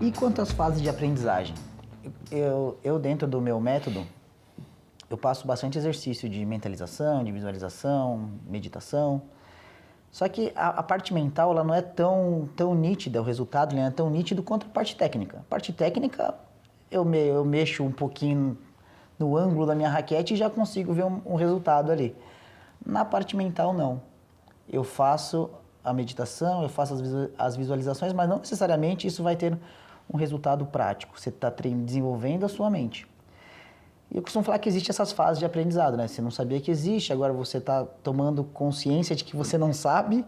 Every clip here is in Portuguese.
E quanto às fases de aprendizagem? Eu dentro do meu método, eu passo bastante exercício de mentalização, de visualização, meditação. Só que a parte mental, ela não é tão nítida, o resultado não é tão nítido quanto a parte técnica. A parte técnica, eu mexo um pouquinho no ângulo da minha raquete e já consigo ver um resultado ali. Na parte mental, não. Eu faço a meditação, eu faço as visualizações, mas não necessariamente isso vai ter um resultado prático. Você está desenvolvendo a sua mente. E eu costumo falar que existe essas fases de aprendizado, né? Você não sabia que existe, agora você está tomando consciência de que você não sabe,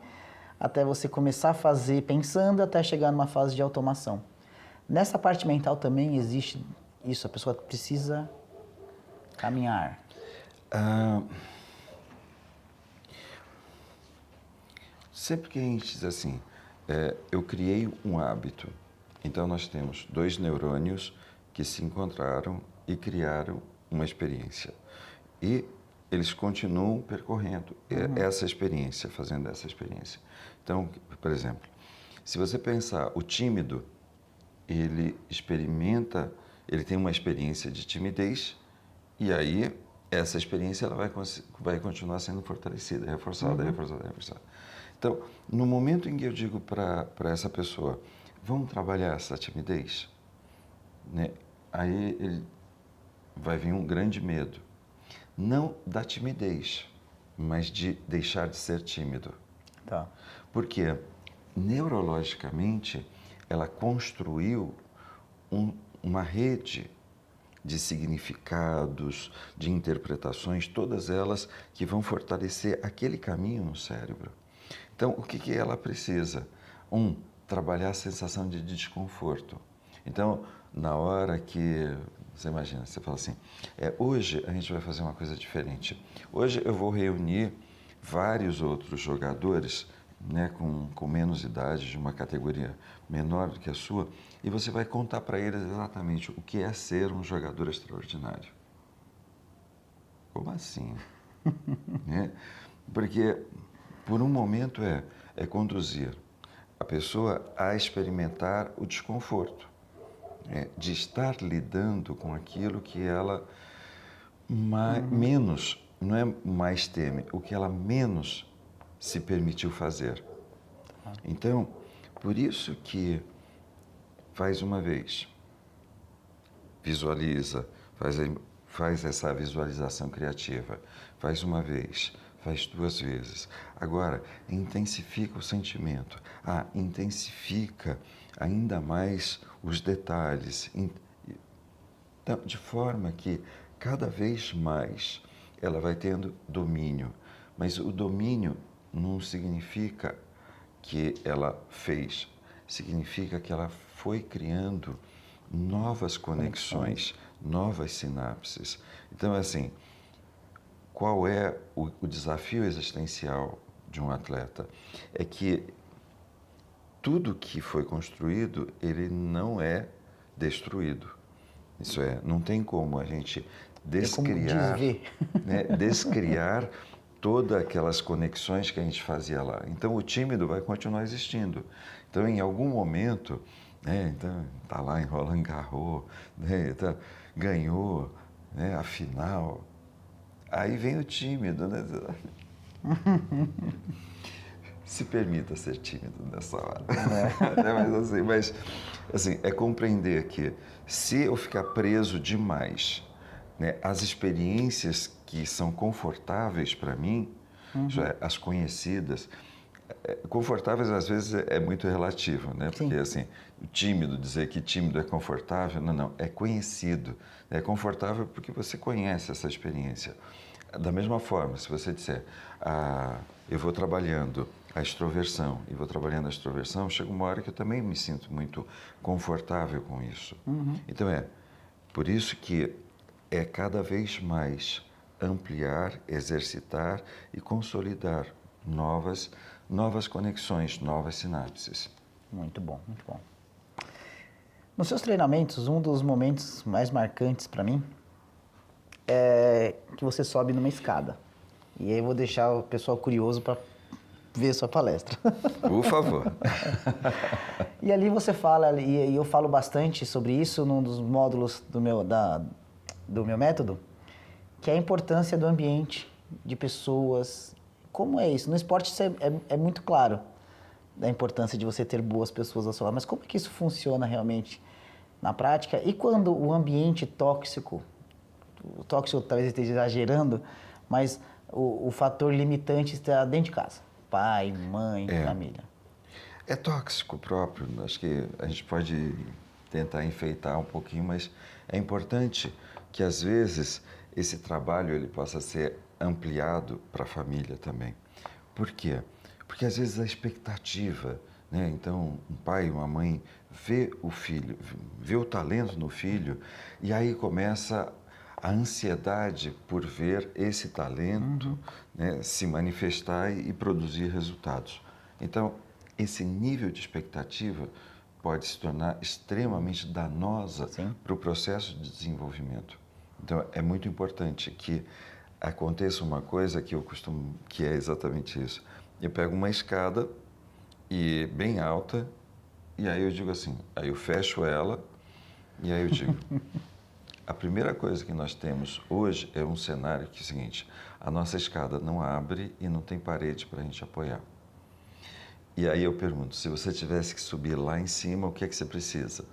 até você começar a fazer pensando, até chegar numa fase de automação. Nessa parte mental também existe isso, a pessoa precisa caminhar. Sempre que a gente diz assim, eu criei um hábito, então nós temos dois neurônios que se encontraram e criaram uma experiência. E eles continuam percorrendo essa experiência, fazendo essa experiência. Então, por exemplo, se você pensar, o tímido, ele experimenta, ele tem uma experiência de timidez e aí essa experiência ela vai continuar sendo fortalecida, reforçada, reforçada, reforçada. Então, no momento em que eu digo para essa pessoa, vamos trabalhar essa timidez, né? Aí ele vai vir um grande medo. Não da timidez, mas de deixar de ser tímido. Tá. Porque, neurologicamente, ela construiu uma rede de significados, de interpretações, todas elas que vão fortalecer aquele caminho no cérebro. Então, o que ela precisa? Trabalhar a sensação de desconforto. Então, na hora que, você imagina, você fala assim, hoje a gente vai fazer uma coisa diferente. Hoje eu vou reunir vários outros jogadores, né, com menos idade, de uma categoria menor do que a sua, e você vai contar para eles exatamente o que é ser um jogador extraordinário. Como assim? Né? Porque, por um momento, é conduzir a pessoa a experimentar o desconforto, de estar lidando com aquilo que ela menos, não é mais teme, o que ela menos se permitiu fazer. Então, por isso que faz uma vez, visualiza, faz essa visualização criativa, faz uma vez, faz duas vezes. Agora, intensifica o sentimento. Intensifica ainda mais os detalhes. Então, de forma que cada vez mais ela vai tendo domínio. Mas o domínio não significa que ela fez, significa que ela foi criando novas conexões, novas sinapses. Então, assim, qual é o desafio existencial de um atleta? É que tudo que foi construído, ele não é destruído. Isso não tem como a gente descriar, né, descriar todas aquelas conexões que a gente fazia lá. Então, o tímido vai continuar existindo. Então, em algum momento, né, então, tá lá em Roland Garros, né, ganhou, né, a final. Aí vem o tímido, né? Se permita ser tímido nessa hora. Mas assim, é compreender que se eu ficar preso demais, né, as experiências que são confortáveis para mim, as conhecidas, confortáveis às vezes é muito relativo, né? Porque assim, tímido, dizer que tímido é confortável, não, é conhecido. É confortável porque você conhece essa experiência. Da mesma forma, se você disser, eu vou trabalhando a extroversão e vou trabalhando a extroversão, chega uma hora que eu também me sinto muito confortável com isso. Então por isso que é cada vez mais ampliar, exercitar e consolidar novas conexões, novas sinapses. Muito bom, muito bom. Nos seus treinamentos, um dos momentos mais marcantes para mim é que você sobe numa escada. E aí eu vou deixar o pessoal curioso para ver sua palestra. Por favor. E ali você fala, e eu falo bastante sobre isso num dos módulos do meu método, que é a importância do ambiente, de pessoas. Como é isso? No esporte isso é muito claro, da importância de você ter boas pessoas ao seu lado, mas como é que isso funciona realmente na prática? E quando o ambiente tóxico, o tóxico talvez esteja exagerando, mas o fator limitante está dentro de casa, pai, mãe, família. É tóxico próprio, acho que a gente pode tentar enfeitar um pouquinho, mas é importante que às vezes esse trabalho ele possa ser ampliado para a família também. Por quê? Porque às vezes a expectativa, né? Então um pai e uma mãe vê o filho, vê o talento no filho e aí começa a ansiedade por ver esse talento né, se manifestar e produzir resultados. Então, esse nível de expectativa pode se tornar extremamente danosa para o processo de desenvolvimento. Então, é muito importante que aconteça uma coisa que eu costumo, que é exatamente isso. Eu pego uma escada e bem alta e aí eu digo assim, aí eu fecho ela e aí eu digo, a primeira coisa que nós temos hoje é um cenário que é o seguinte, a nossa escada não abre e não tem parede para a gente apoiar. E aí eu pergunto, se você tivesse que subir lá em cima, o que é que você precisa?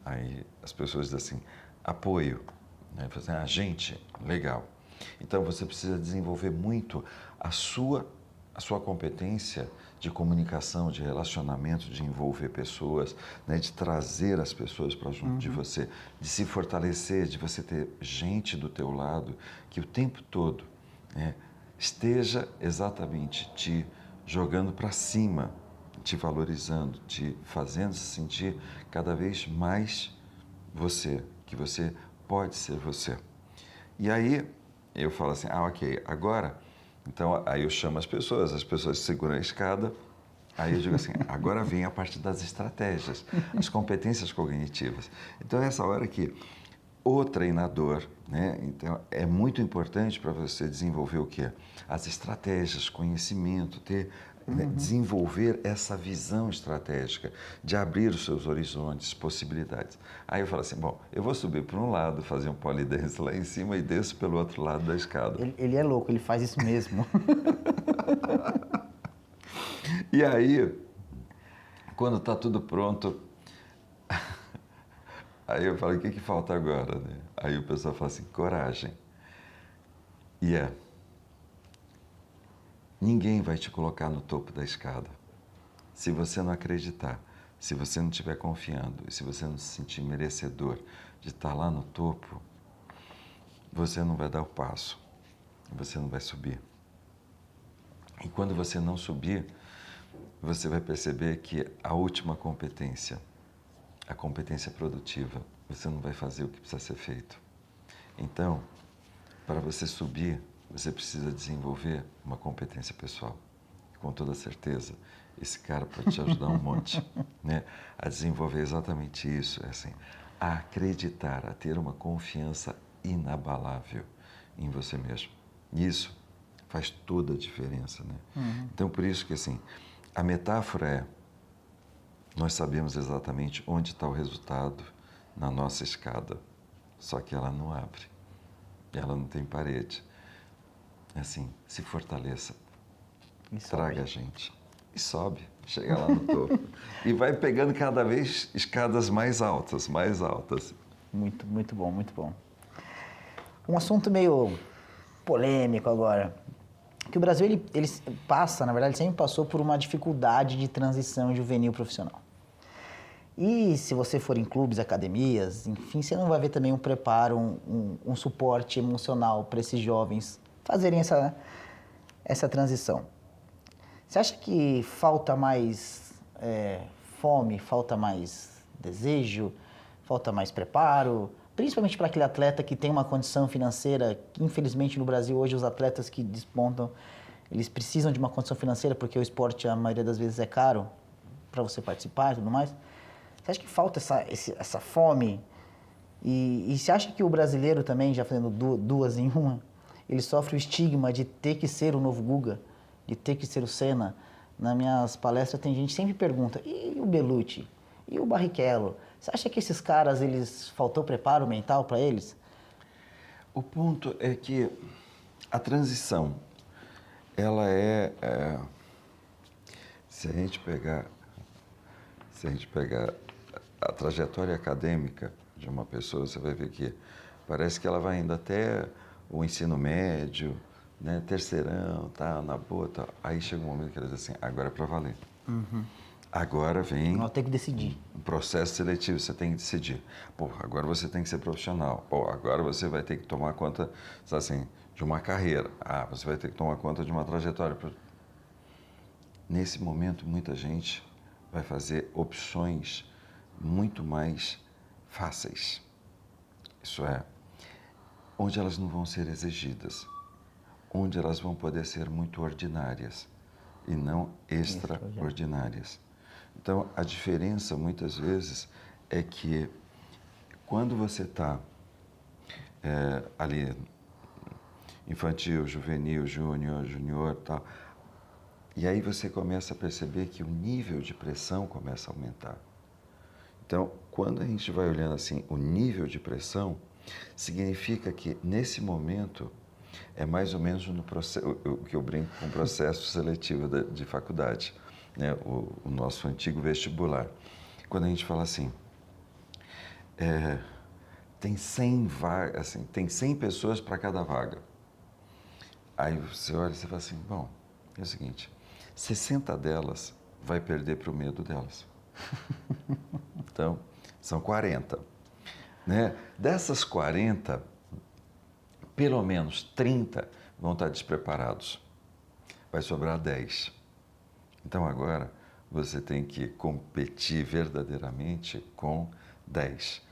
Aí as pessoas dizem assim, apoio. Aí fazem, gente, legal. Então você precisa desenvolver muito a sua competência de comunicação, de relacionamento, de envolver pessoas, né, de trazer as pessoas para junto de você, de se fortalecer, de você ter gente do teu lado que o tempo todo né, esteja exatamente te jogando para cima, te valorizando, te fazendo se sentir cada vez mais você, que você pode ser você. E aí eu falo assim, ok, agora, então aí eu chamo as pessoas seguram a escada, aí eu digo assim, agora vem a parte das estratégias, as competências cognitivas. Então é essa hora que o treinador, né, então é muito importante para você desenvolver o quê? As estratégias, conhecimento, desenvolver essa visão estratégica, de abrir os seus horizontes, possibilidades. Aí eu falo assim, bom, eu vou subir por um lado, fazer um pole dance lá em cima e desço pelo outro lado da escada. Ele é louco, ele faz isso mesmo. E aí, quando está tudo pronto, aí eu falo, o que falta agora? Né? Aí o pessoal fala assim, coragem. E ninguém vai te colocar no topo da escada. Se você não acreditar, se você não estiver confiando, e se você não se sentir merecedor de estar lá no topo, você não vai dar o passo, você não vai subir. E quando você não subir, você vai perceber que a última competência, a competência produtiva, você não vai fazer o que precisa ser feito. Então, para você subir, você precisa desenvolver uma competência pessoal. Com toda certeza, esse cara pode te ajudar um monte, né? A desenvolver exatamente isso, assim, a acreditar, a ter uma confiança inabalável em você mesmo. Isso faz toda a diferença, né? Então, por isso que, assim, a metáfora é, nós sabemos exatamente onde está o resultado na nossa escada, só que ela não abre, ela não tem parede. Assim, se fortaleça, traga a gente e sobe, chega lá no topo e vai pegando cada vez escadas mais altas, mais altas. Muito, muito bom, muito bom. Um assunto meio polêmico agora, que o Brasil ele passa, na verdade, sempre passou por uma dificuldade de transição juvenil profissional. E se você for em clubes, academias, enfim, você não vai ver também um preparo, um suporte emocional para esses jovens fazerem essa transição. Você acha que falta mais fome, falta mais desejo, falta mais preparo, principalmente para aquele atleta que tem uma condição financeira, que infelizmente no Brasil hoje os atletas que despontam, eles precisam de uma condição financeira porque o esporte a maioria das vezes é caro para você participar e tudo mais. Você acha que falta essa fome? E você acha que o brasileiro também, já fazendo duas em uma, ele sofre o estigma de ter que ser o novo Guga, de ter que ser o Senna, nas minhas palestras tem gente que sempre pergunta, e o Belucci? E o Barrichello? Você acha que esses caras, faltou preparo mental para eles? O ponto é que a transição, ela se a gente pegar a trajetória acadêmica de uma pessoa, você vai ver que parece que ela vai indo até o ensino médio, né, terceirão, tá, na boa, tá. Aí chega um momento que ela diz assim, agora é para valer. Agora vem Eu tenho que decidir. um processo seletivo, você tem que decidir. Pô, agora você tem que ser profissional. Pô, agora você vai ter que tomar conta, assim, de uma carreira. Ah, você vai ter que tomar conta de uma trajetória. Nesse momento, muita gente vai fazer opções muito mais fáceis. Isso é, onde elas não vão ser exigidas, onde elas vão poder ser muito ordinárias e não extraordinárias. Então, a diferença, muitas vezes, é que quando você está ali, infantil, juvenil, júnior, tal, e aí você começa a perceber que o nível de pressão começa a aumentar. Então, quando a gente vai olhando assim, o nível de pressão, significa que, nesse momento, é mais ou menos no processo, o que eu brinco com o processo seletivo de faculdade, né? O nosso antigo vestibular. Quando a gente fala assim, tem 100 vagas, assim, tem 100 pessoas para cada vaga. Aí você olha e você fala assim, bom, é o seguinte, 60 delas vai perder para o medo delas. Então, são 40. Né? Dessas 40, pelo menos 30 vão estar despreparados. Vai sobrar 10. Então, agora, você tem que competir verdadeiramente com 10.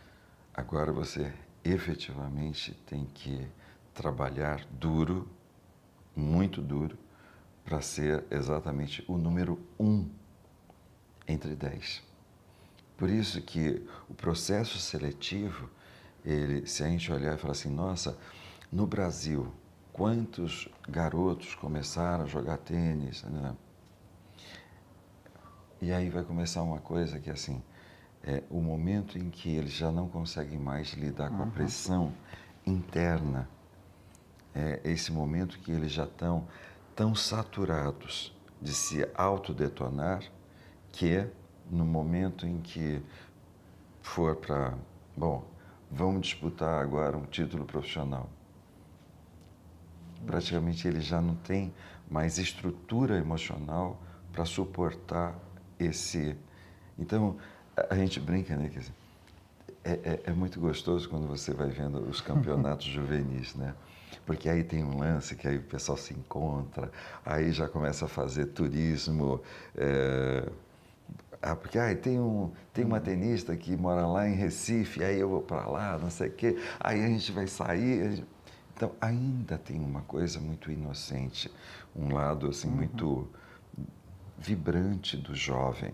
Agora, você efetivamente tem que trabalhar duro, muito duro, para ser exatamente o número 1 entre 10. Por isso que o processo seletivo, se a gente olhar e falar assim, nossa, no Brasil, quantos garotos começaram a jogar tênis, né? E aí vai começar uma coisa que, assim, o momento em que eles já não conseguem mais lidar com a pressão interna, esse momento que eles já estão tão saturados de se autodetonar, que no momento em que for para, bom, vamos disputar agora um título profissional, praticamente ele já não tem mais estrutura emocional para suportar esse... Então, a gente brinca, né, que é muito gostoso quando você vai vendo os campeonatos juvenis, né? Porque aí tem um lance que aí o pessoal se encontra, aí já começa a fazer turismo, porque tem uma tenista que mora lá em Recife, aí eu vou para lá, não sei o quê, aí a gente vai sair. Então, ainda tem uma coisa muito inocente, um lado assim muito vibrante do jovem.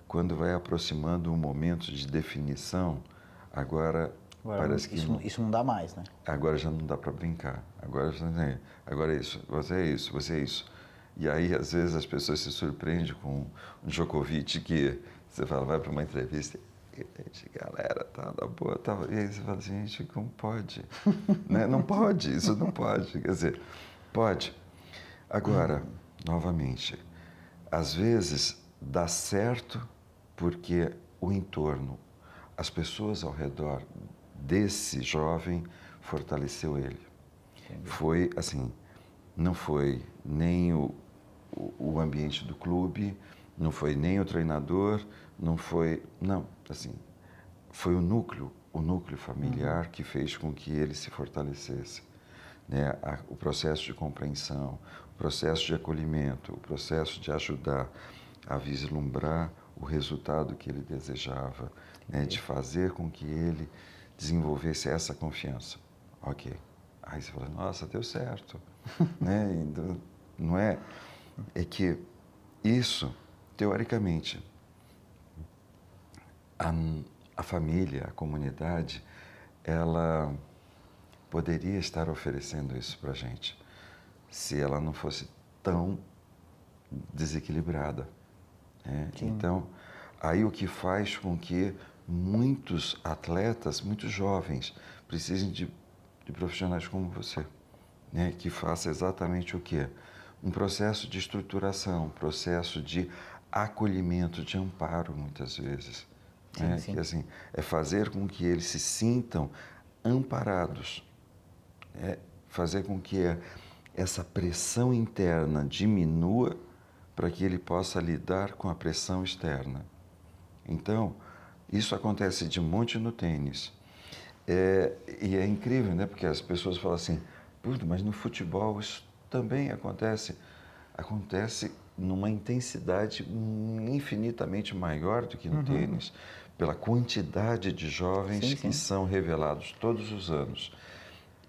Quando vai aproximando um momento de definição, agora parece que isso não dá mais, né? agora já não dá para brincar. Agora é isso, você é isso, você é isso. E aí, às vezes, as pessoas se surpreendem com um Djokovic que você fala, vai para uma entrevista e gente, galera, tá na boa, tá. E aí você fala assim, gente, como pode? Né? Não pode, isso não pode. Quer dizer, pode. Agora, novamente, às vezes dá certo porque o entorno, as pessoas ao redor desse jovem fortaleceu ele. Entendi. Foi assim, não foi nem o ambiente do clube, não foi nem o treinador, não foi, não, assim, foi o núcleo familiar que fez com que ele se fortalecesse, né? O processo de compreensão, o processo de acolhimento, o processo de ajudar a vislumbrar o resultado que ele desejava, né? De fazer com que ele desenvolvesse essa confiança. Ok. Aí você fala, nossa, deu certo. Né? Então, não é? É que isso, teoricamente, a família, a comunidade, ela poderia estar oferecendo isso para a gente, se ela não fosse tão desequilibrada. Né? Sim. Então, aí o que faz com que muitos atletas, muitos jovens, precisem de profissionais como você, né? Que faça exatamente o quê? Um processo de estruturação, um processo de acolhimento, de amparo, muitas vezes. Sim, Né? sim. Que assim, é fazer com que eles se sintam amparados, é fazer com que essa pressão interna diminua para que ele possa lidar com a pressão externa. Então, isso acontece de monte no tênis. E é incrível, né? Porque as pessoas falam assim, puta, mas no futebol isso também acontece. Acontece numa intensidade infinitamente maior do que no tênis, pela quantidade de jovens Sim, que sim. são revelados todos os anos.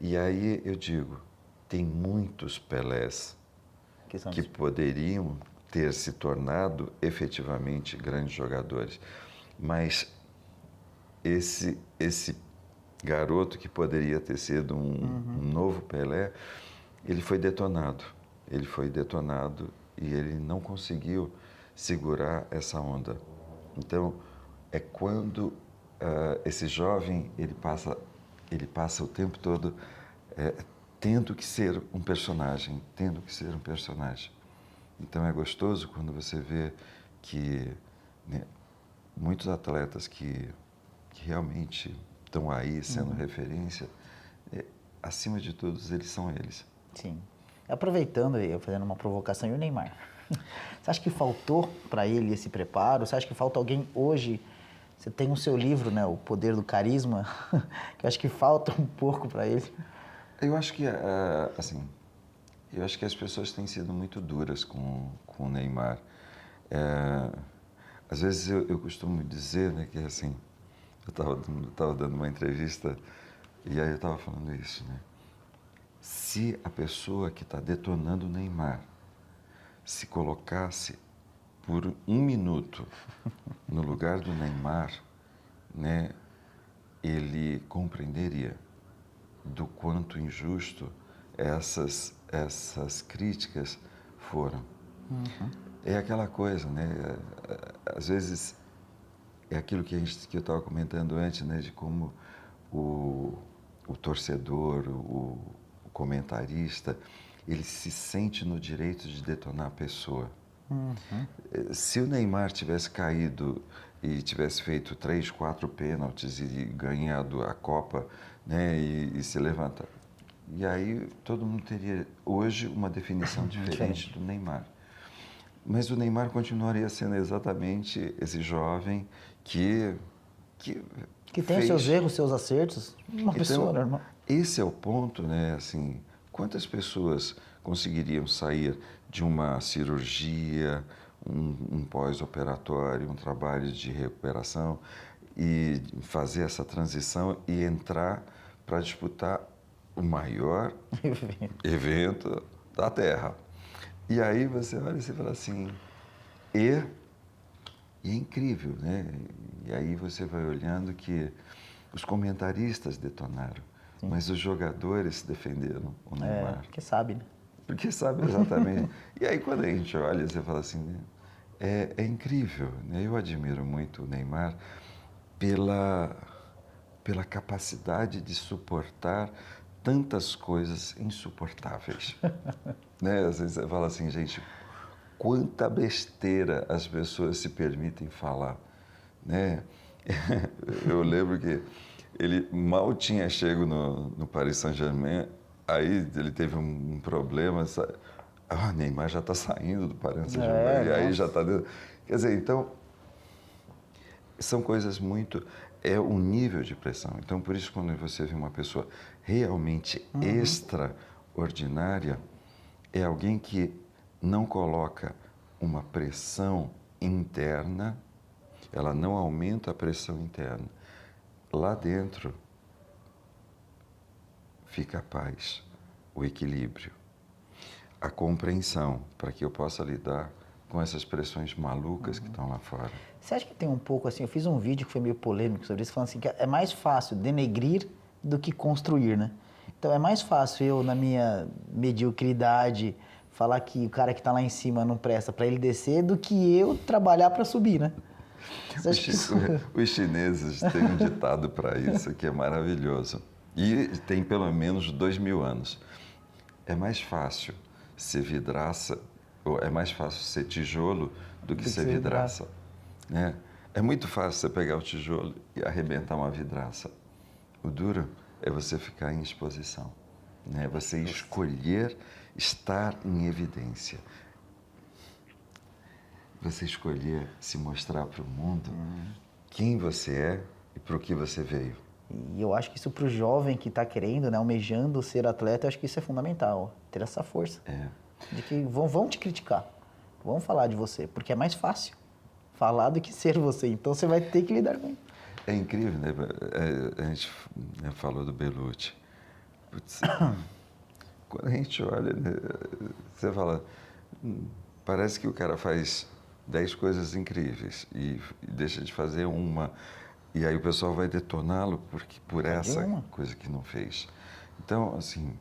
E aí eu digo, tem muitos Pelés Que são que poderiam ter se tornado efetivamente grandes jogadores, mas esse garoto que poderia ter sido um novo Pelé, ele foi detonado. Ele foi detonado e ele não conseguiu segurar essa onda. Então, é quando esse jovem ele passa o tempo todo tendo que ser um personagem, tendo que ser um personagem. Então é gostoso quando você vê que, né, muitos atletas que realmente estão aí sendo referência, acima de todos eles são eles. Sim. Aproveitando e eu fazendo uma provocação, e o Neymar? Você acha que faltou para ele esse preparo? Você acha que falta alguém hoje? Você tem o seu livro, né, O Poder do Carisma, que eu acho que falta um pouco para ele. Eu acho que, assim, eu acho que as pessoas têm sido muito duras com o Neymar. Às vezes eu costumo dizer, né, que assim, eu estava dando uma entrevista e aí eu estava falando isso, né? Se a pessoa que está detonando o Neymar se colocasse por um minuto no lugar do Neymar, né, ele compreenderia do quanto injusto essas críticas foram. É aquela coisa, né? Às vezes é aquilo que eu estava comentando antes, né? De como o torcedor, o comentarista, ele se sente no direito de detonar a pessoa. Se o Neymar tivesse caído e tivesse feito 3, 4 pênaltis e ganhado a Copa, né, e se levantar, e aí todo mundo teria hoje uma definição diferente do Neymar. Mas o Neymar continuaria sendo exatamente esse jovem que Que tem os seus erros, seus acertos, uma pessoa normal. Esse é o ponto, né? Assim, quantas pessoas conseguiriam sair de uma cirurgia, um pós-operatório, um trabalho de recuperação e fazer essa transição e entrar para disputar o maior evento da Terra? E aí você olha e você fala assim, e é incrível, né? E aí você vai olhando que os comentaristas detonaram, mas os jogadores defenderam o Neymar. Porque sabe, né? Porque sabe exatamente. E aí quando a gente olha, você fala assim, é incrível, né? Eu admiro muito o Neymar pela capacidade de suportar tantas coisas insuportáveis. Né? Às vezes você fala assim, gente, quanta besteira as pessoas se permitem falar, né? Eu lembro que ele mal tinha chego no Paris Saint-Germain, aí ele teve um problema, Neymar já está saindo do Paris Saint-Germain, e aí já está dentro. Quer dizer, então, são coisas muito... É um nível de pressão. Então, por isso, quando você vê uma pessoa realmente extraordinária, é alguém que não coloca uma pressão interna, ela não aumenta a pressão interna. Lá dentro fica a paz, o equilíbrio, a compreensão para que eu possa lidar com essas pressões malucas que estão lá fora. Você acha que tem um pouco assim, eu fiz um vídeo que foi meio polêmico sobre isso, falando assim, que é mais fácil denegrir do que construir, né? Então é mais fácil eu, na minha mediocridade, falar que o cara que tá lá em cima não presta para ele descer do que eu trabalhar para subir, né? Você acha que isso... Os chineses têm um ditado para isso que é maravilhoso. E tem pelo menos 2000 anos. É mais fácil ser vidraça, ou é mais fácil ser tijolo do que ser vidraça. Né? É muito fácil você pegar o tijolo e arrebentar uma vidraça. O duro é você ficar em exposição. Né? Você escolher estar em evidência. Você escolher se mostrar para o mundo quem você é e para o que você veio. E eu acho que isso para o jovem que está querendo, né, almejando ser atleta, eu acho que isso é fundamental, ter essa força. De que vão te criticar, vão falar de você, porque é mais fácil falar do que ser você. Então você vai ter que lidar com isso. É incrível, né? A gente falou do Belucci. Putz, quando a gente olha, né, você fala, parece que o cara faz 10 coisas incríveis e deixa de fazer uma. E aí o pessoal vai detoná-lo por essa coisa que não fez. Então, assim,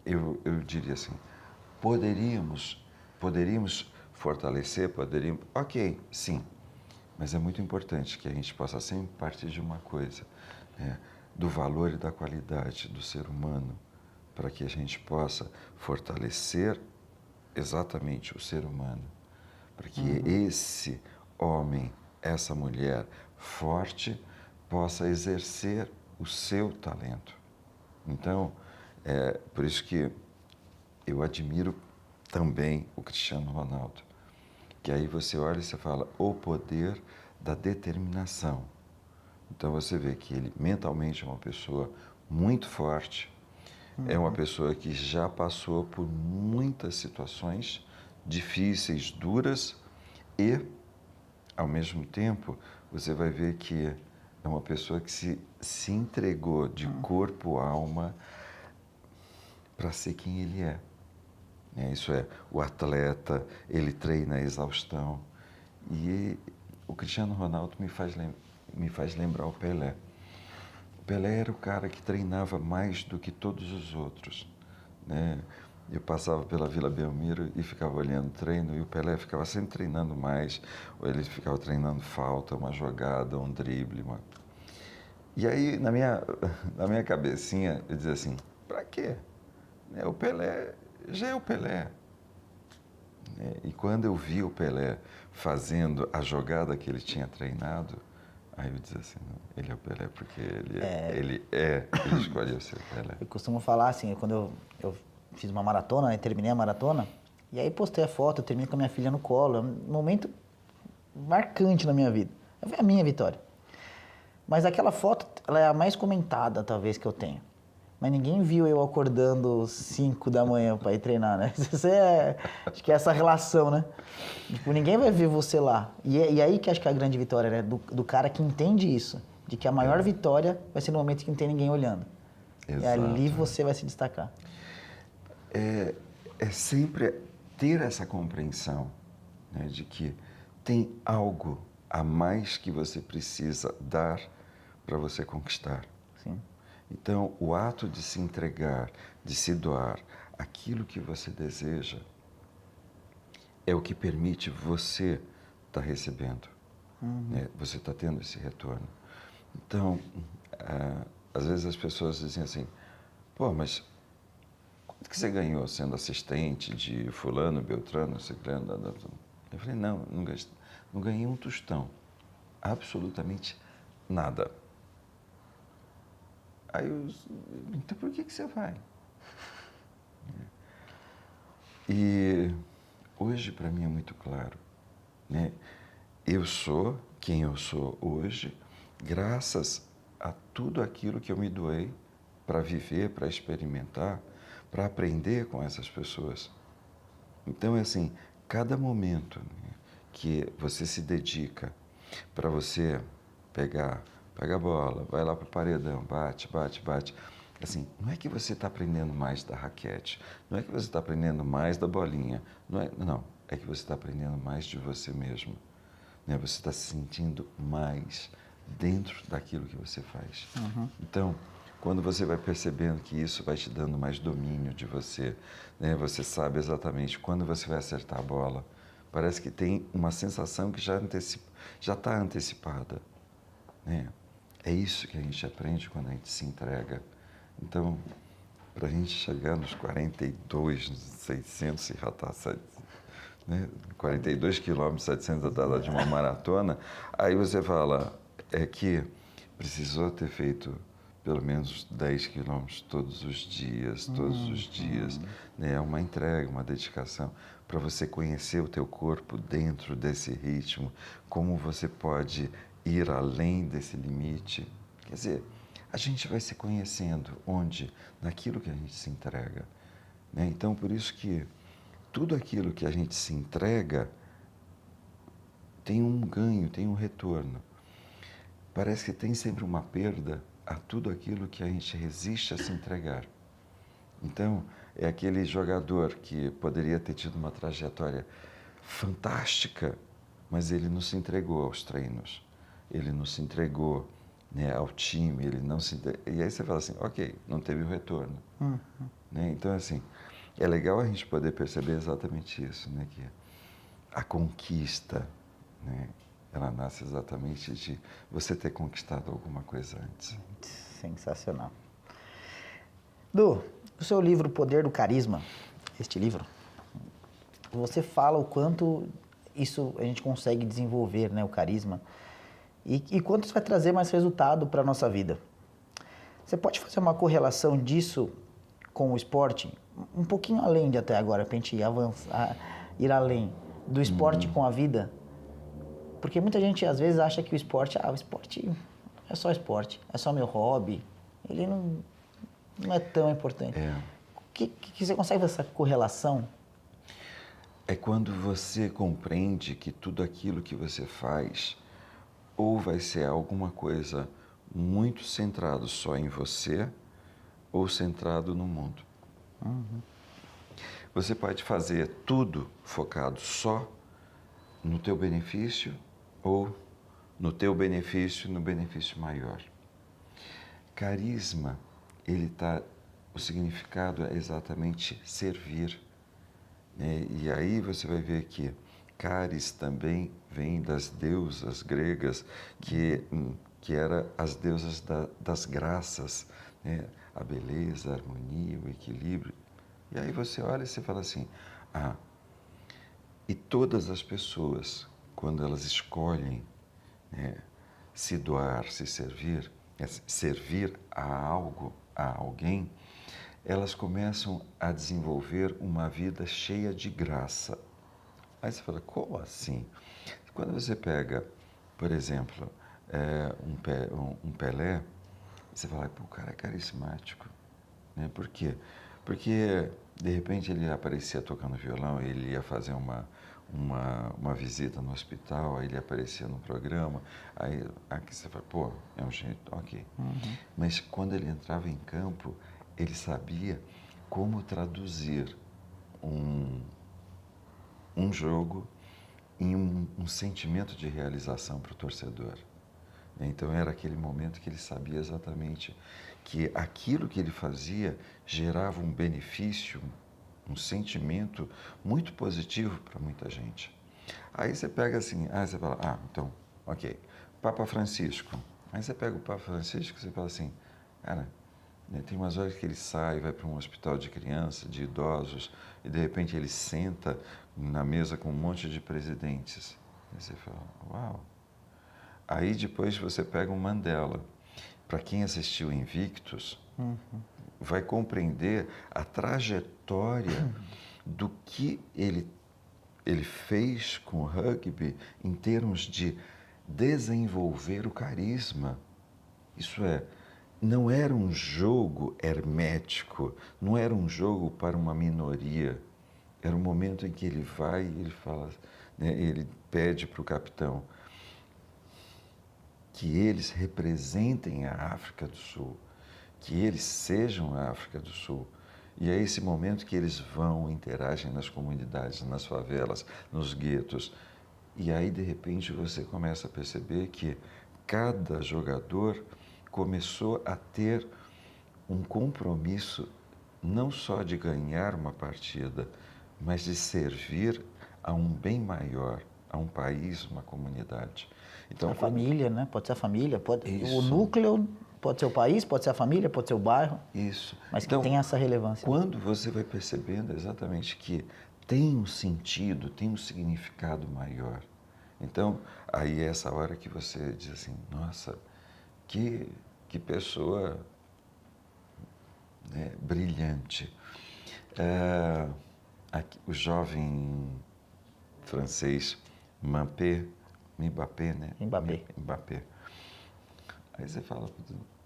eu diria assim, poderíamos fortalecer, ok, sim, mas é muito importante que a gente possa sempre partir de uma coisa, né, do valor e da qualidade do ser humano, para que a gente possa fortalecer exatamente o ser humano, para que esse homem, essa mulher forte possa exercer o seu talento. Então, por isso que eu admiro também o Cristiano Ronaldo, que aí você olha e você fala o poder da determinação. Então você vê que ele mentalmente é uma pessoa muito forte, é uma pessoa que já passou por muitas situações difíceis, duras e, ao mesmo tempo, você vai ver que é uma pessoa que se entregou de corpo, alma, para ser quem ele é. Isso é, o atleta, ele treina a exaustão. E o Cristiano Ronaldo me faz lembrar o Pelé. O Pelé era o cara que treinava mais do que todos os outros. Né? Eu passava pela Vila Belmiro e ficava olhando o treino, e o Pelé ficava sempre treinando mais, ou ele ficava treinando falta, uma jogada, um drible. E aí, na minha cabecinha, eu dizia assim, pra quê? O Pelé já é o Pelé. E quando eu vi o Pelé fazendo a jogada que ele tinha treinado, aí eu disse assim, não, ele é o Pelé porque ele escolheu ser o Pelé. Eu costumo falar assim, quando eu fiz uma maratona, né, terminei a maratona, e aí postei a foto, eu terminei com a minha filha no colo, é um momento marcante na minha vida. Foi a minha vitória. Mas aquela foto, ela é a mais comentada, talvez, que eu tenho. Mas ninguém viu eu acordando 5 da manhã para ir treinar, né? Acho que é essa relação, né? Tipo, ninguém vai ver você lá. E aí que acho que é a grande vitória, né? Do cara que entende isso. De que a maior vitória vai ser no momento que não tem ninguém olhando. Exato. E ali você vai se destacar. É sempre ter essa compreensão, né, de que tem algo a mais que você precisa dar para você conquistar. Sim. Então, o ato de se entregar, de se doar, aquilo que você deseja, é o que permite você estar recebendo. Né? Você está tendo esse retorno. Então, às vezes as pessoas dizem assim, pô, mas quanto que você ganhou sendo assistente de fulano, beltrano, ciclano? Eu falei, não ganhei um tostão. Absolutamente nada. Aí então por que você vai? E hoje para mim é muito claro, né? Eu sou quem eu sou hoje, graças a tudo aquilo que eu me doei para viver, para experimentar, para aprender com essas pessoas. Então é assim, cada momento, né, que você se dedica para você pega a bola, vai lá para o paredão, bate. Assim, não é que você está aprendendo mais da raquete, não é que você está aprendendo mais da bolinha, não, é que você está aprendendo mais de você mesmo. Né? Você está se sentindo mais dentro daquilo que você faz. Então, quando você vai percebendo que isso vai te dando mais domínio de você, né? Você sabe exatamente quando você vai acertar a bola. Parece que tem uma sensação que já está antecipada, né? É isso que a gente aprende quando a gente se entrega. Então, para a gente chegar nos 42, nos 600 e já está, né? 42 quilômetros, 700 de uma maratona, aí você fala, é que precisou ter feito pelo menos 10 quilômetros todos os dias, né? É uma entrega, uma dedicação para você conhecer o teu corpo dentro desse ritmo, como você pode ir além desse limite. Quer dizer, a gente vai se conhecendo onde? Naquilo que a gente se entrega, né? Então, por isso que tudo aquilo que a gente se entrega tem um ganho, tem um retorno. Parece que tem sempre uma perda a tudo aquilo que a gente resiste a se entregar. Então, é aquele jogador que poderia ter tido uma trajetória fantástica, mas ele não se entregou aos treinos, ele não se entregou, né, ao time, ele não se entregou. E aí você fala assim, ok, não teve o retorno. Né? Então, assim, é legal a gente poder perceber exatamente isso, né, que a conquista, né, ela nasce exatamente de você ter conquistado alguma coisa antes. Sensacional. Du, o seu livro O Poder do Carisma, este livro, você fala o quanto isso a gente consegue desenvolver, né, o carisma, e quanto isso vai trazer mais resultado para a nossa vida. Você pode fazer uma correlação disso com o esporte? Um pouquinho além de até agora, para a gente avançar, ir além do esporte com a vida? Porque muita gente às vezes acha que o esporte é só esporte, é só meu hobby, ele não é tão importante. Que você consegue fazer essa correlação? É quando você compreende que tudo aquilo que você faz ou vai ser alguma coisa muito centrado só em você ou centrado no mundo. Você pode fazer tudo focado só no teu benefício ou no teu benefício e no benefício maior. Carisma, o significado é exatamente servir, né? E aí você vai ver que caris também vem das deusas gregas, que eram as deusas das graças, né? A beleza, a harmonia, o equilíbrio. E aí você olha e você fala assim, e todas as pessoas, quando elas escolhem, né, se doar, se servir, servir a algo, a alguém, elas começam a desenvolver uma vida cheia de graça. Aí você fala, como assim? Quando você pega, por exemplo, um Pelé, você fala, pô, o cara é carismático, né? Por quê? Porque, de repente, ele aparecia tocando violão, ele ia fazer uma visita no hospital, aí ele aparecia no programa, aí aqui você fala, pô, é um jeito, ok. Mas quando ele entrava em campo, ele sabia como traduzir um jogo em um sentimento de realização para o torcedor. Então era aquele momento que ele sabia exatamente que aquilo que ele fazia gerava um benefício, um sentimento muito positivo para muita gente. Aí você pega assim, você fala, então, ok, Papa Francisco. Aí você pega o Papa Francisco e você fala assim, cara, né, tem umas horas que ele sai, vai para um hospital de criança, de idosos, e de repente ele senta na mesa com um monte de presidentes. Aí você fala, uau. Aí depois você pega um Mandela. Para quem assistiu Invictus, vai compreender a trajetória do que ele fez com o rugby em termos de desenvolver o carisma. Isso é, não era um jogo hermético, não era um jogo para uma minoria. Era um momento em que ele vai e ele fala, né, ele pede para o capitão que eles representem a África do Sul, que eles sejam a África do Sul. E é esse momento que eles vão, interagem nas comunidades, nas favelas, nos guetos. E aí, de repente, você começa a perceber que cada jogador começou a ter um compromisso não só de ganhar uma partida, mas de servir a um bem maior, a um país, uma comunidade. Então, A família, né? Pode ser a família, pode... o Isso. núcleo pode ser o país, pode ser a família, pode ser o bairro, Isso. mas que Então, tem essa relevância. quando você vai percebendo exatamente que tem um sentido, tem um significado maior, então, aí é essa hora que você diz assim, nossa, que pessoa, né, brilhante. O jovem francês Mbappé, né? Mbappé. Aí você fala,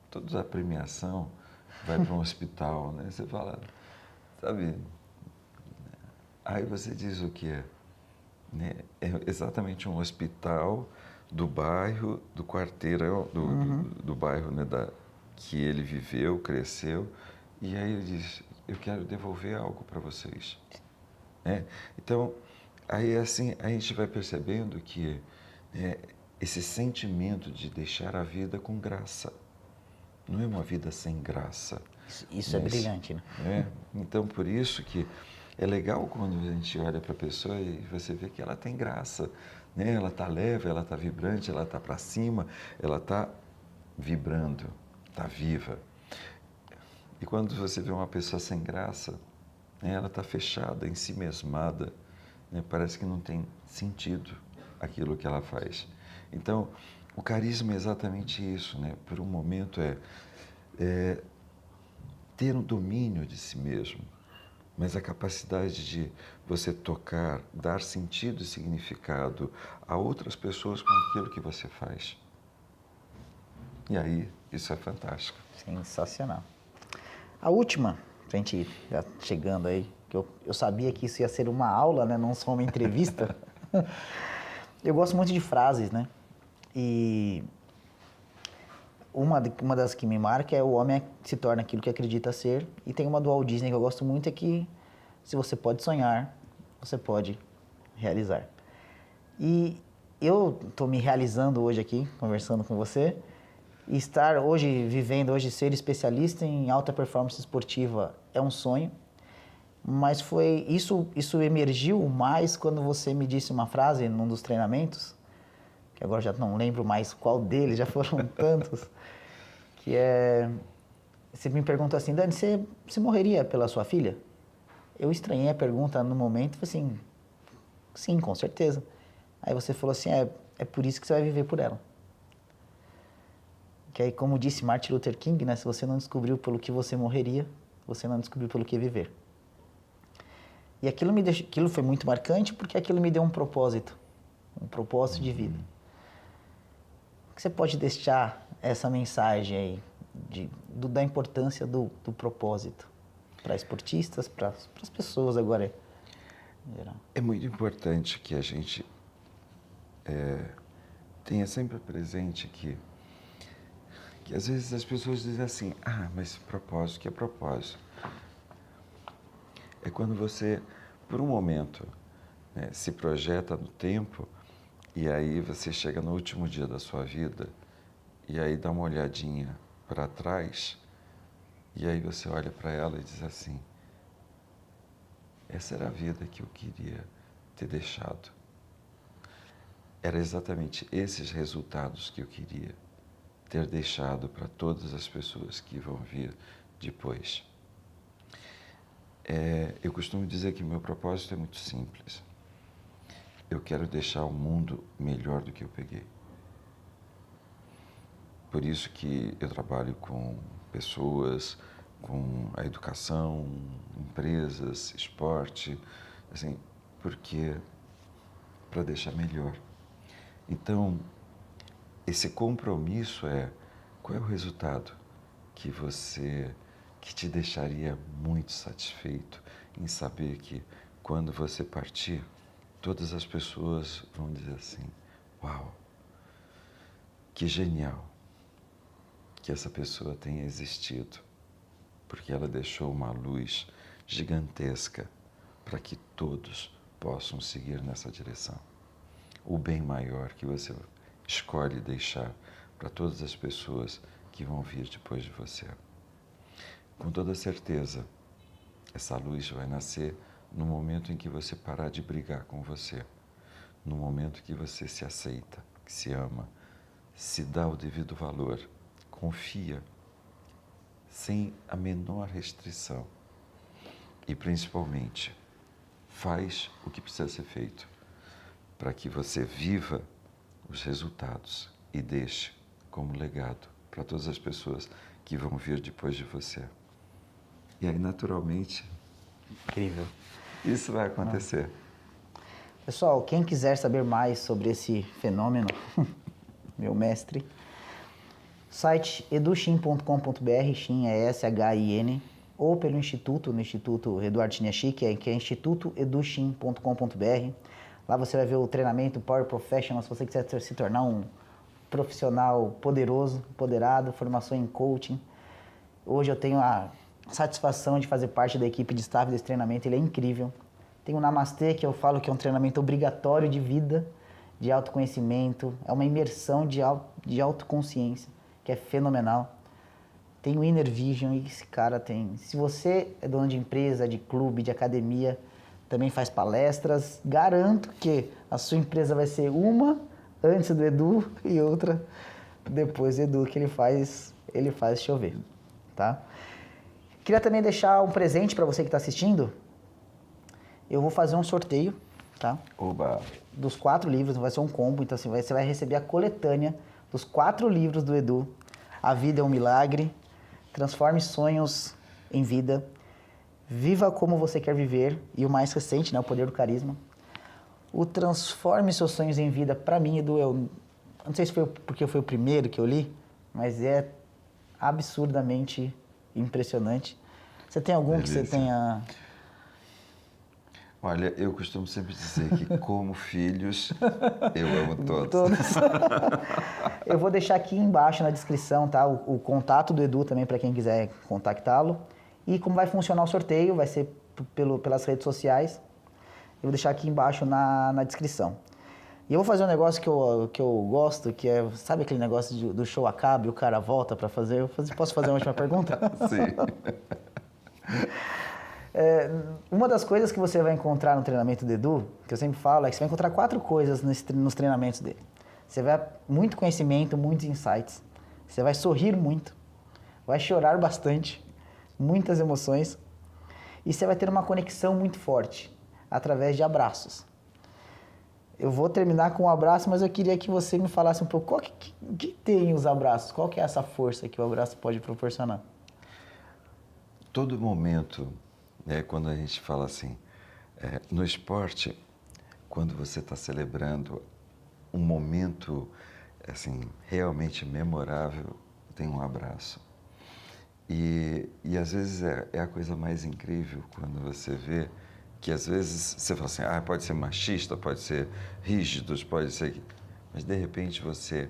toda a premiação vai para um hospital, né? Você fala, sabe? Aí você diz o quê? Né? É exatamente um hospital do bairro, do quarteirão, do bairro, né, que ele viveu, cresceu, e aí ele diz, eu quero devolver algo para vocês. Né? Então, aí assim, a gente vai percebendo que esse sentimento de deixar a vida com graça, não é uma vida sem graça. Isso é brilhante, né? Então, por isso que é legal quando a gente olha para a pessoa e você vê que ela tem graça, né? Ela está leve, ela está vibrante, ela está para cima, ela está vibrando, está viva. E quando você vê uma pessoa sem graça, né? Ela está fechada, ensimesmada, né? Parece que não tem sentido aquilo que ela faz. Então, o carisma é exatamente isso, né? Por um momento ter um domínio de si mesmo, mas a capacidade de você tocar, dar sentido e significado a outras pessoas com aquilo que você faz. E aí, isso é fantástico. Sensacional. A última, pra gente ir já chegando aí, que eu sabia que isso ia ser uma aula, né? Não só uma entrevista. Eu gosto muito de frases, né? E uma das que me marca é o homem se torna aquilo que acredita ser. E tem uma do Walt Disney que eu gosto muito, é que se você pode sonhar, você pode realizar. E eu estou me realizando hoje aqui, conversando com você, e estar hoje, vivendo hoje, ser especialista em alta performance esportiva é um sonho, mas foi isso emergiu mais quando você me disse uma frase num dos treinamentos, que agora já não lembro mais qual deles, já foram tantos, que é... Você me perguntou assim, Dani, você morreria pela sua filha? Eu estranhei a pergunta no momento e falei assim, sim, com certeza. Aí você falou assim, é por isso que você vai viver por ela. Que aí, como disse Martin Luther King, né, se você não descobriu pelo que você morreria, você não descobriu pelo que viver. E aquilo foi muito marcante porque aquilo me deu um propósito de vida. O que você pode deixar essa mensagem aí da importância do propósito para esportistas, para as pessoas agora em geral? É muito importante que a gente tenha sempre presente que às vezes as pessoas dizem assim, mas propósito, que é propósito? É quando você, por um momento, né, se projeta no tempo e aí você chega no último dia da sua vida e aí dá uma olhadinha para trás e aí você olha para ela e diz assim, essa era a vida que eu queria ter deixado. Era exatamente esses resultados que eu queria ter deixado para todas as pessoas que vão vir depois. Eu costumo dizer que meu propósito é muito simples. Eu quero deixar o mundo melhor do que eu peguei. Por isso que eu trabalho com pessoas, com a educação, empresas, esporte, assim, porque para deixar melhor. Então, esse compromisso qual é o resultado que te deixaria muito satisfeito em saber que quando você partir, todas as pessoas vão dizer assim, uau, que genial que essa pessoa tenha existido, porque ela deixou uma luz gigantesca para que todos possam seguir nessa direção. O bem maior que você escolhe deixar para todas as pessoas que vão vir depois de você. Com toda certeza, essa luz vai nascer no momento em que você parar de brigar com você, no momento que você se aceita, que se ama, se dá o devido valor, confia, sem a menor restrição e, principalmente, faz o que precisa ser feito para que você viva os resultados e deixe como legado para todas as pessoas que vão vir depois de você. E aí, naturalmente, Incrível. isso vai acontecer. Pessoal, quem quiser saber mais sobre esse fenômeno, meu mestre, site edushin.com.br, Shin é S-H-I-N, ou pelo Instituto, no Instituto Eduardo Chiniachik, que é institutoedushin.com.br. Lá você vai ver o treinamento Power Professional, se você quiser se tornar um profissional poderoso, empoderado, formação em coaching. Hoje eu tenho a satisfação de fazer parte da equipe de staff desse treinamento, ele é incrível. Tem o Namastê, que eu falo que é um treinamento obrigatório de vida, de autoconhecimento, é uma imersão de autoconsciência, que é fenomenal. Tem o Inner Vision, e esse cara tem... Se você é dono de empresa, de clube, de academia, também faz palestras, garanto que a sua empresa vai ser uma antes do Edu e outra depois do Edu, que ele faz chover, tá? Queria também deixar um presente para você que está assistindo. Eu vou fazer um sorteio, tá? Oba! Dos 4 livros, vai ser um combo, então assim, você vai receber a coletânea dos 4 livros do Edu. A Vida é um Milagre, Transforme Sonhos em Vida, Viva Como Você Quer Viver, e o mais recente, né, O Poder do Carisma. O Transforme Seus Sonhos em Vida, para mim, Edu, eu não sei se foi porque foi o primeiro que eu li, mas é absurdamente impressionante. Você tem algum Delícia. que você tenha... Olha, eu costumo sempre dizer que, como filhos, eu amo todos. Eu vou deixar aqui embaixo na descrição, tá? O contato do Edu também para quem quiser contactá-lo. E como vai funcionar o sorteio, vai ser pelas redes sociais. Eu vou deixar aqui embaixo na descrição. E eu vou fazer um negócio que eu gosto, que é... Sabe aquele negócio do show acaba e o cara volta para fazer? Posso fazer uma última pergunta? Sim. Uma das coisas que você vai encontrar no treinamento do Edu, que eu sempre falo, é que você vai encontrar 4 coisas nos treinamentos dele. Você vai muito conhecimento, muitos insights. Você vai sorrir muito, vai chorar bastante, muitas emoções. E você vai ter uma conexão muito forte, através de abraços. Eu vou terminar com um abraço, mas eu queria que você me falasse um pouco qual que tem os abraços, qual que é essa força que o abraço pode proporcionar? Todo momento, quando a gente fala assim, no esporte, quando você está celebrando um momento assim, realmente memorável, tem um abraço. E às vezes é a coisa mais incrível quando você vê que às vezes você fala assim, pode ser machista, pode ser rígido, pode ser... Mas de repente você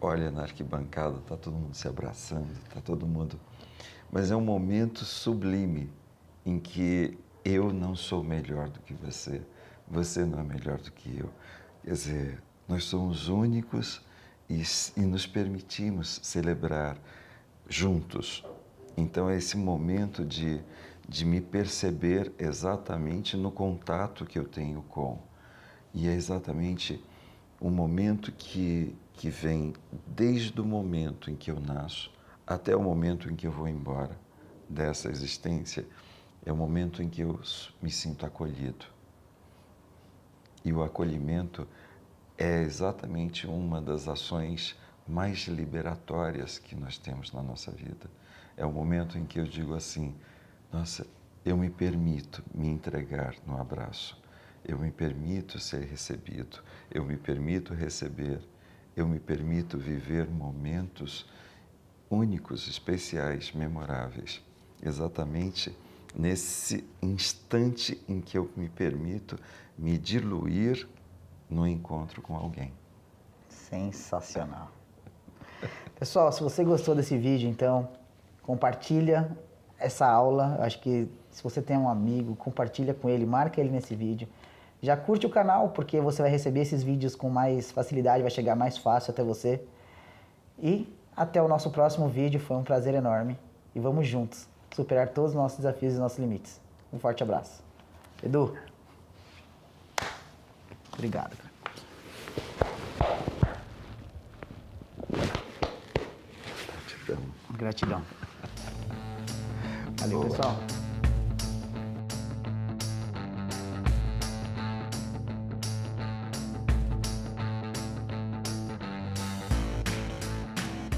olha na arquibancada, está todo mundo se abraçando, está todo mundo... Mas é um momento sublime em que eu não sou melhor do que você, você não é melhor do que eu. Quer dizer, nós somos únicos e nos permitimos celebrar juntos. Então é esse momento de me perceber exatamente no contato que eu tenho com. E é exatamente o momento que vem desde o momento em que eu nasço até o momento em que eu vou embora dessa existência. É o momento em que eu me sinto acolhido. E o acolhimento é exatamente uma das ações mais liberatórias que nós temos na nossa vida. É o momento em que eu digo assim, nossa, eu me permito me entregar no abraço, eu me permito ser recebido, eu me permito receber, eu me permito viver momentos únicos, especiais, memoráveis, exatamente nesse instante em que eu me permito me diluir no encontro com alguém. Sensacional. Pessoal, se você gostou desse vídeo, então, compartilha essa aula. Eu acho que se você tem um amigo, compartilha com ele, marca ele nesse vídeo. Já curte o canal, porque você vai receber esses vídeos com mais facilidade, vai chegar mais fácil até você. E até o nosso próximo vídeo, foi um prazer enorme. E vamos juntos superar todos os nossos desafios e nossos limites. Um forte abraço. Edu. Obrigado, cara. Gratidão. Gratidão. Valeu, Boa. pessoal.